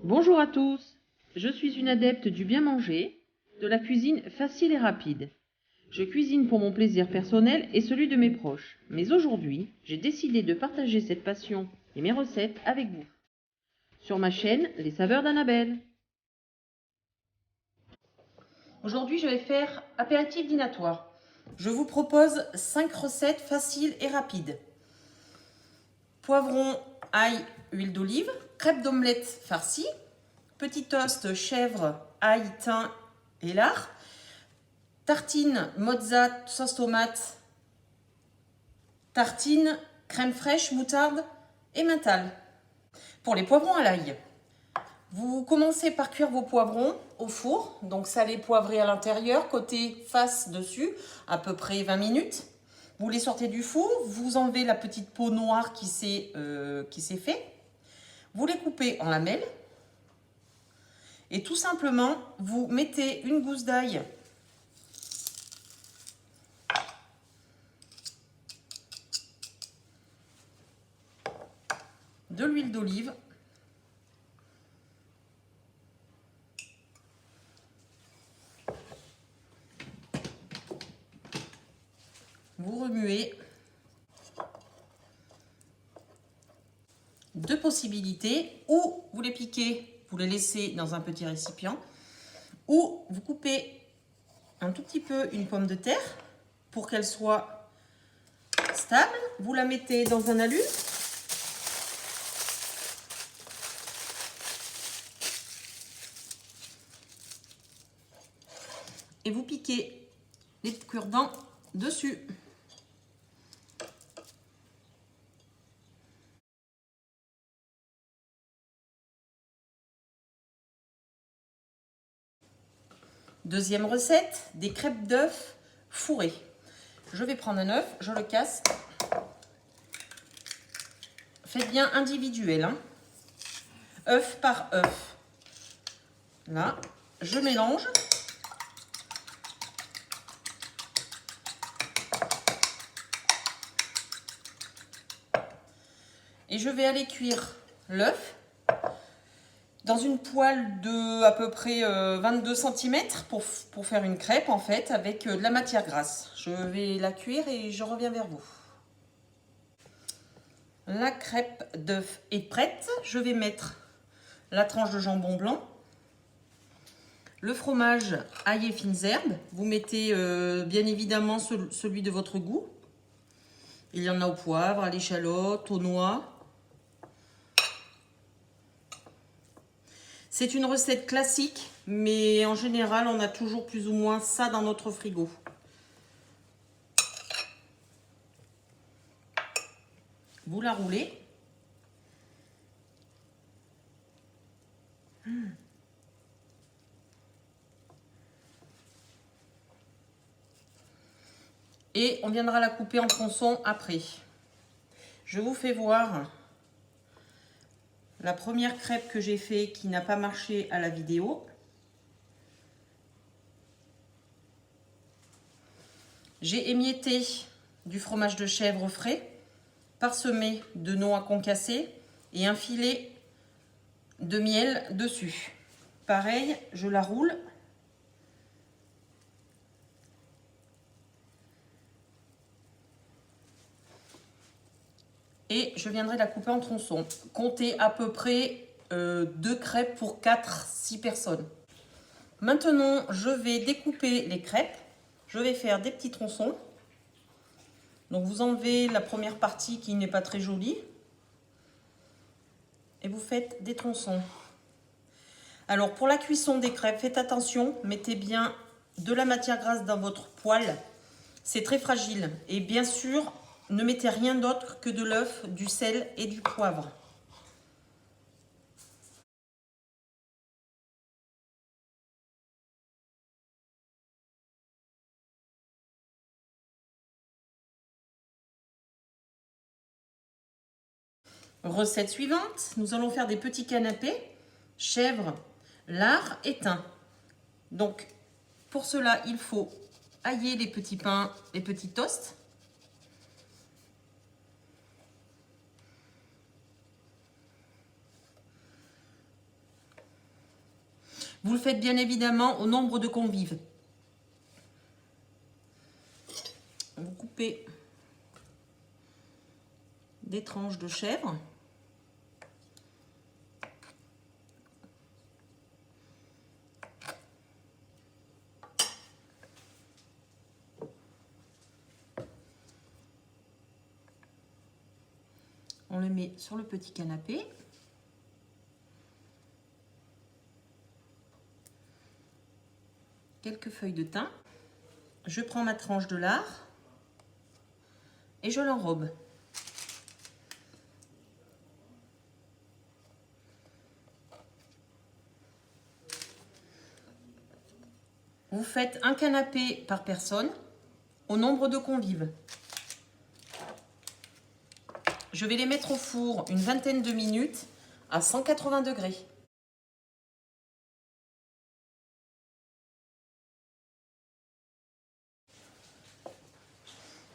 Bonjour à tous, je suis une adepte du bien manger, de la cuisine facile et rapide. Je cuisine pour mon plaisir personnel et celui de mes proches, mais aujourd'hui, j'ai décidé de partager cette passion et mes recettes avec vous. Sur ma chaîne, Les Saveurs d'Annabelle. Aujourd'hui, je vais faire apéritif dînatoire. Je vous propose 5 recettes faciles et rapides. Poivron, ail, huile d'olive, crêpes d'omelette farcie, petit toast chèvre, ail, thym et lard, tartine mozza sauce tomate, tartine crème fraîche, moutarde et menthol. Pour les poivrons à l'ail, vous commencez par cuire vos poivrons au four, donc salé poivré à l'intérieur, côté face dessus, à peu près 20 minutes. Vous les sortez du four, vous enlevez la petite peau noire qui s'est fait. Vous les coupez en lamelles. Et tout simplement, vous mettez une gousse d'ail de l'huile d'olive, vous remuez. Deux possibilités, ou vous les piquez, vous les laissez dans un petit récipient, ou vous coupez un tout petit peu une pomme de terre pour qu'elle soit stable, vous la mettez dans un alu. Et vous piquez les cure-dents dessus. Deuxième recette, des crêpes d'œufs fourrées. Je vais prendre un œuf, je le casse. Faites bien individuel, hein. Œuf par œuf. Là, je mélange. Et je vais aller cuire l'œuf dans une poêle de à peu près 22 cm pour faire une crêpe en fait avec de la matière grasse. Je vais la cuire et je reviens vers vous. La crêpe d'œuf est prête. Je vais mettre la tranche de jambon blanc, le fromage ail et fines herbes. Vous mettez bien évidemment celui de votre goût. Il y en a au poivre, à l'échalote, aux noix. C'est une recette classique, mais en général, on a toujours plus ou moins ça dans notre frigo. Vous la roulez. Et on viendra la couper en tronçons après. Je vous fais voir la première crêpe que j'ai fait qui n'a pas marché à la vidéo. J'ai émietté du fromage de chèvre frais, parsemé de noix concassées et un filet de miel dessus. Pareil, je la roule. Et je viendrai la couper en tronçons. Comptez à peu près 2 crêpes pour 4-6 personnes. Maintenant, je vais découper les crêpes. Je vais faire des petits tronçons. Donc vous enlevez la première partie qui n'est pas très jolie. Et vous faites des tronçons. Alors pour la cuisson des crêpes, faites attention. Mettez bien de la matière grasse dans votre poêle. C'est très fragile. Et bien sûr, ne mettez rien d'autre que de l'œuf, du sel et du poivre. Recette suivante, nous allons faire des petits canapés, chèvre, lard et thym. Donc, pour cela, il faut ailler les petits pains, les petits toasts. Vous le faites bien évidemment au nombre de convives. Vous coupez des tranches de chèvre. On le met sur le petit canapé. Quelques feuilles de thym. Je prends ma tranche de lard et je l'enrobe. Vous faites un canapé par personne au nombre de convives. Je vais les mettre au four une vingtaine de minutes à 180 degrés.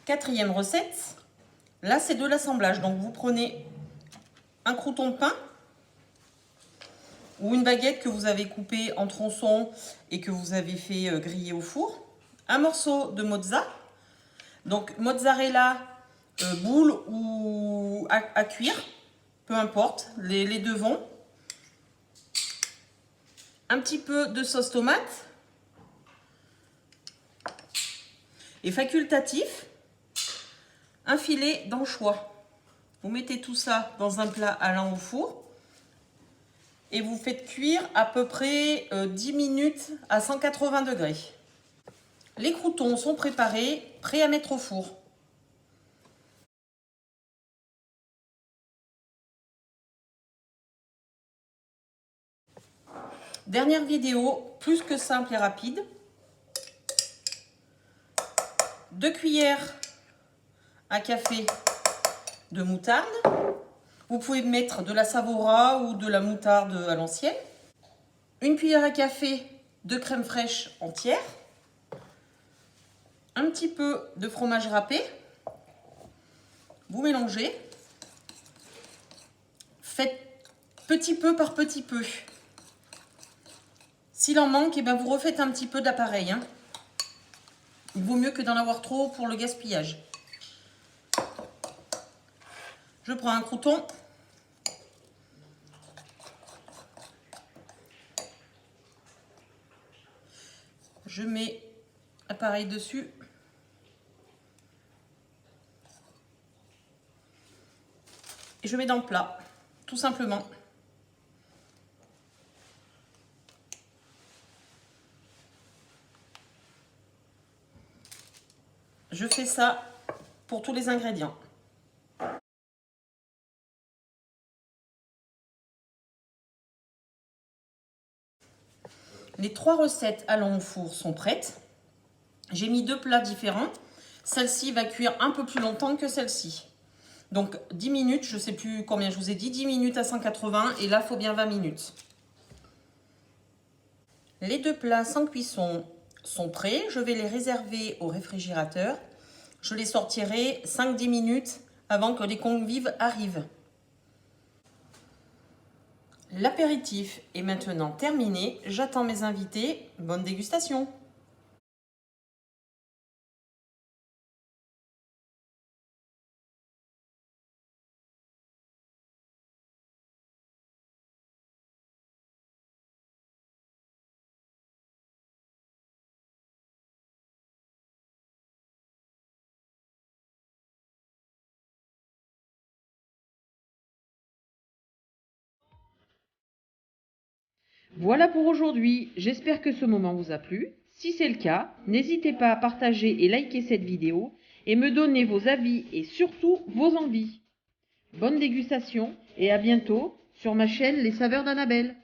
Quatrième recette, là c'est de l'assemblage. Donc vous prenez un crouton de pain ou une baguette que vous avez coupée en tronçons et que vous avez fait griller au four, un morceau de mozza, donc mozzarella boule ou à cuire, peu importe, les deux vont. Un petit peu de sauce tomate. Et facultatif, un filet d'anchois. Vous mettez tout ça dans un plat allant au four et vous faites cuire à peu près 10 minutes à 180 degrés. Les croûtons sont préparés, prêts à mettre au four. Dernière vidéo, plus que simple et rapide. 2 cuillères à café de moutarde. Vous pouvez mettre de la Savoura ou de la moutarde à l'ancienne. 1 cuillère à café de crème fraîche entière. Un petit peu de fromage râpé. Vous mélangez. Faites petit peu par petit peu. S'il en manque, eh bien vous refaites un petit peu d'appareil. Il vaut mieux que d'en avoir trop pour le gaspillage. Je prends un crouton. Je mets l'appareil dessus. Et je mets dans le plat, tout simplement. Je fais ça pour tous les ingrédients. Les 3 recettes allant au four sont prêtes. J'ai mis 2 plats différents. Celle-ci va cuire un peu plus longtemps que celle-ci. Donc 10 minutes, je ne sais plus combien je vous ai dit, 10 minutes à 180 et là il faut bien 20 minutes. Les 2 plats sans cuisson sont prêts. Je vais les réserver au réfrigérateur. Je les sortirai 5-10 minutes avant que les convives arrivent. L'apéritif est maintenant terminé. J'attends mes invités. Bonne dégustation! Voilà pour aujourd'hui, j'espère que ce moment vous a plu. Si c'est le cas, n'hésitez pas à partager et liker cette vidéo et me donner vos avis et surtout vos envies. Bonne dégustation et à bientôt sur ma chaîne Les Saveurs d'Annabelle.